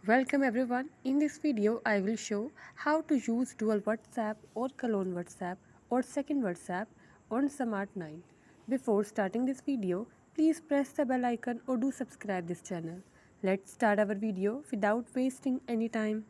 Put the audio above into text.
Welcome everyone. In this video, I will show how to use dual WhatsApp or clone WhatsApp or second WhatsApp on Smart 9. Before starting this video, please press the bell icon or do subscribe this channel. Let's start our video without wasting any time.